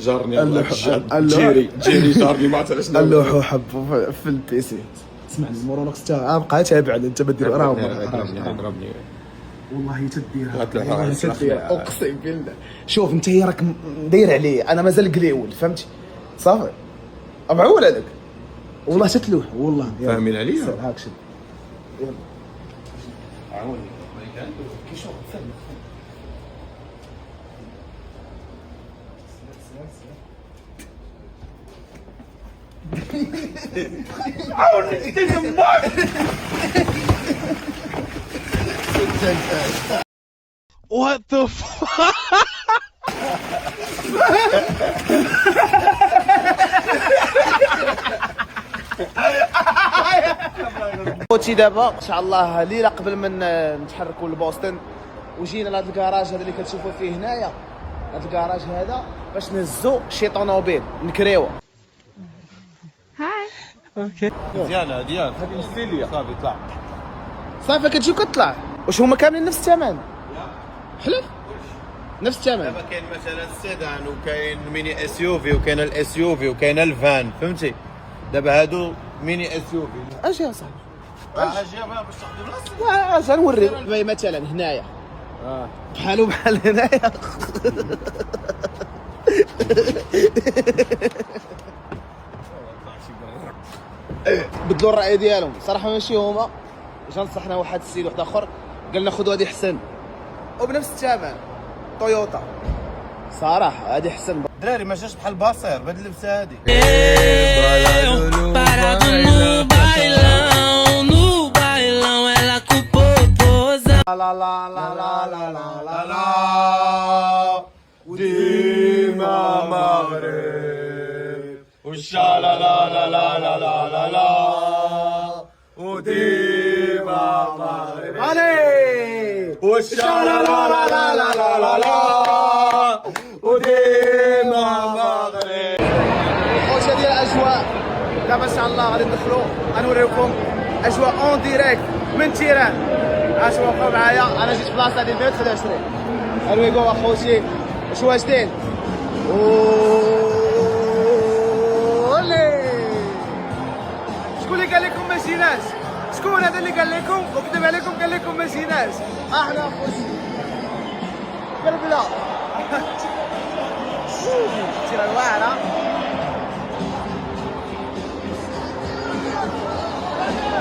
جارني جيري جارني ما عرفت شنو اللوحو حبو في البيسي. اسمعني المورونوكس تاعها بقى تابع انت ما دير راه ضربني والله تديرها والله والله تديرها اقسم بالله. شوف انت هي راك داير عليه انا مازال قليول فهمتي صافي معول عليك والله تتلوح والله فاهمين عليا هاك شد يلا عاوني كي شوف فهم عاوني What the fuck? خوتي دابا ان شاء الله ليله قبل من نتحركوا لبوسطن وجينا لهذا الكراج هذا اللي كتشوفوا فيه هنايا. هذا الكراج هذا باش نهزوا شي طونوبيل نكريوه. ديال هذه مستيليه صافي طلع صافي كتجي وكتطلع. واش هما كاملين نفس الثمن؟ حلف نفس الثمن. دابا كاين مثلا السيدان وكاين ميني اس يو في وكاين الاس يو في وكاين الفان فهمتي. دابا هادو ميني اس يو في. اجي يا صاحبي اجي باش تاخذ بلاصتك. اجي نوريك مثلا هنايا بحالو بحال هنايا بدلوا الراي ديالهم صراحه ماشي هما. جا نصحنا واحد السيد واحد اخر قال لنا خذوا هذه حسن وبنفس الثمن تويوتا صراحه هذه حسن. دراري ما جاش بحال باصير بهاد اللبسه هادي. Parado no bailão, ela com poposa. لا لا لا لا لا لا لا وديما مغرب وشا لا لا لا لا لا لا لا لا وديما مغرب علي وشا لا لا لا لا لا لا لا وديما مغرب. خوشة ديال الاجواء دابا ان شاء الله غادي ندخلوا غنوريكم اجواء اون ديريكت من تيران. اش وقفوا معايا انا جيت بلاصه ديال بيت في العشرين. الويكو اخوتي واش واجدين ولي شكون اللي قال لكم ما جيناش؟ شكون هذا اللي قال لكم وكذب عليكم قال لكم ما جيناش؟ احنا اخوتي كربلا تيران واعره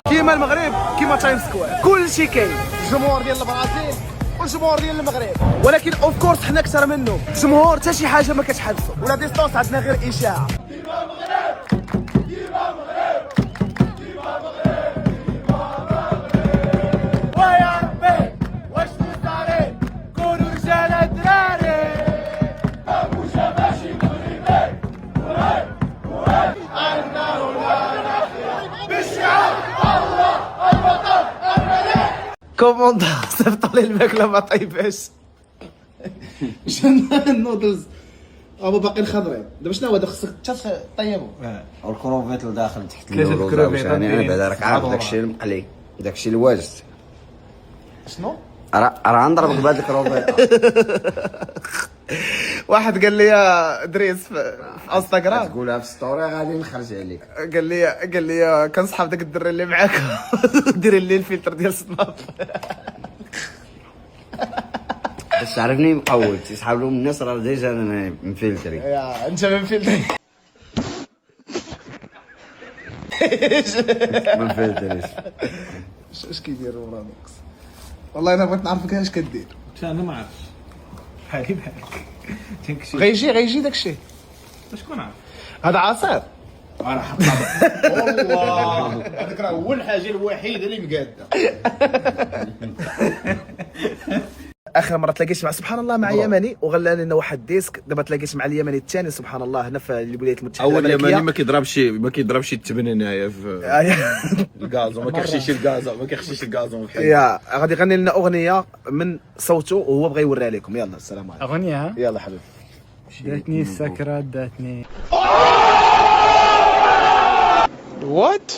كيما المغرب كيما تايم سكوير كلشي كاين. الجمهور ديال البرازيل والجمهور ديال المغرب ولكن اوف كورس حنا اكثر منهم. الجمهور حتى شي حاجه ما كتحدثوا ولا ديستونس عندنا غير اشاعه. ويا ربي واش نستاري كونوا رجال الدراري ابو شباشي مغربي وهاي انه لا بالشعب الله الوطن الملك. كوموندا صيفطوا لي الماكله ما طيباش. شنو النودلز ابو باقيين خضرين. دابا شنو هذا خصك طيبو والكروفيت لداخل تحت كيفاش النور. الكروفيت يعني بعدا راك عارف داكشي المقلي داكشي الواجد. شنو؟ راه نضربك بهاد الكروفيت. واحد قال لي يا دريس في انستغرام تقولها في ستوري غادي نخرج عليك. قال لي كنصحاب داك الدري اللي معاك ديري لي الفلتر ديال سناب. باش تعرفني مقود تسحب لهم الناس راه ديجا انا مفلتري. يا انت من فلتر ما مفلتريش. اش كيديروا رامكس؟ والله انا بغيت نعرفك اش كدير. انا ما عرفتش بحالي بحالك تنكشي غيجي داكشي. شكون عارف هذا عصير راه حط والله هذاك راه هو الحاجه الوحيده اللي مقاده. اخر مره تلاقيت مع سبحان الله مع يمني وغلا لنا واحد ديسك. دابا تلاقيت مع اليمني الثاني سبحان الله هنا في الولايات المتحده الامريكيه. اول يماني ما كيضربش التبن هنايا في الغازو. ما كيخشيش الغازو يا غادي يغني لنا اغنيه من صوته وهو بغى يوريها لكم. يلا السلام عليكم. اغنيه يلا حبيبي. داتني السكرات داتني وات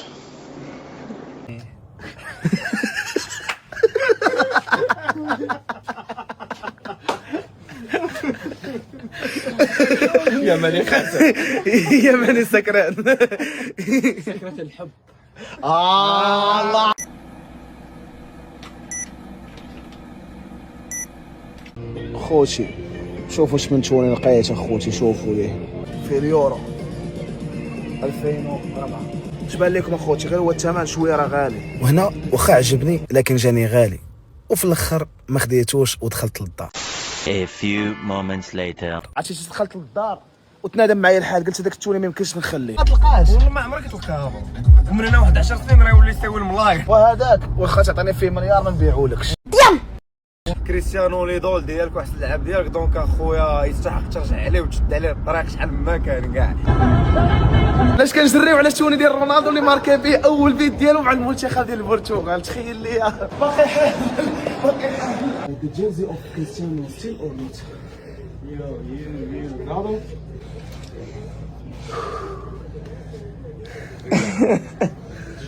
يمني خاسر. يمني سكران. سكرة الحب. الله. خوتي شوفوا اش من توني لقيت اخوتي، شوفوا ليه في اليورو 2004. اش بان لكم اخوتي؟ غير هو الثمن شويه راه غالي، وهنا واخا عجبني لكن جاني غالي، وفي الاخر ما خديتوش ودخلت للدار. A few moments later. عرفتي دخلت للدار وتنادم معايا الحال، قلت هذاك التوني ما يمكنش نخليه. ما تلقاش والله ما عمرك تلقاها، ومن هنا واحد 10 سنين راه يولي يساوي الملاير. وهذاك واخا تعطيني فيه مليار ما نبيعولكش. كريستيانو ليدول ديالك واحد اللعب ديالك، دونك اخويا يستحق ترجع عليه وتشد عليه الطريق شحال ما كان كاع. علاش كنجريو على التوني ديال رونالدو اللي ماركا به اول بيت ديالو مع المنتخب ديال البرتغال؟ تخيل ليا. باقي حال باقي حال. The jersey of Cristiano still or not? Ronaldo.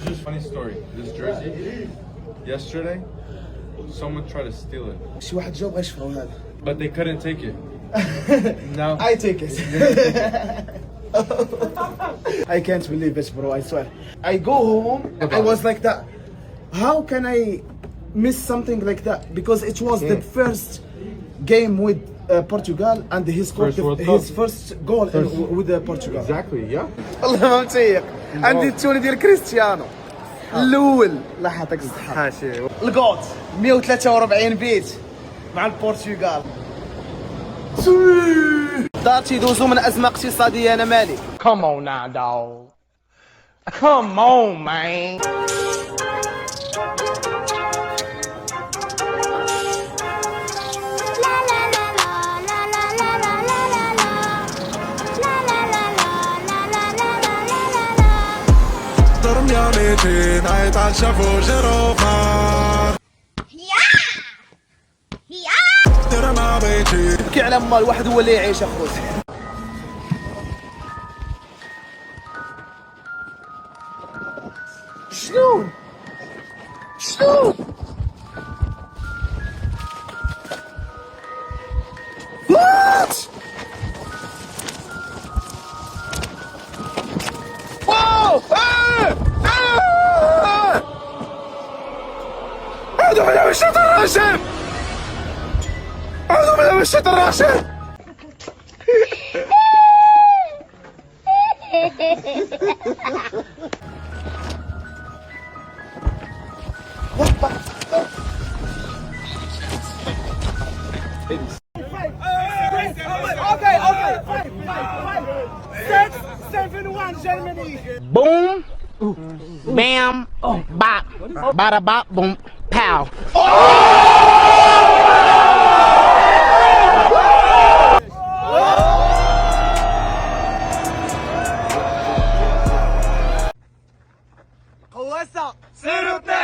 Just funny story. This jersey, yesterday, someone tried to steal it, شي واحد جا بغا يشفرو هذا. but they couldn't take it. Now, I take it. I can't believe it, bro. I swear. I go home. I was like that. How can I miss something like that? Because it was the first game with Portugal, and he scored First World Cup. his first goal with Portugal. exactly, yeah. والله ما متيق. عندي التوني ديال كريستيانو الاول. الله يعطيك الصحة. الجوت 143 بيت مع البرتغال. دار تيدوزو من ازمه اقتصاديه، انا مالي. Come on now, dog. Come on, man. بكي على ما الواحد هو اللي يعيش اخوتي. شنو وات واو. أعوذ بالله من الشيطان الرجيم. أعوذ بالله من الشيطان الرجيم. Okay. 6-7-1 Germany. Boom, bam, bop, bada bop, boom, pow. قواسة 0-2.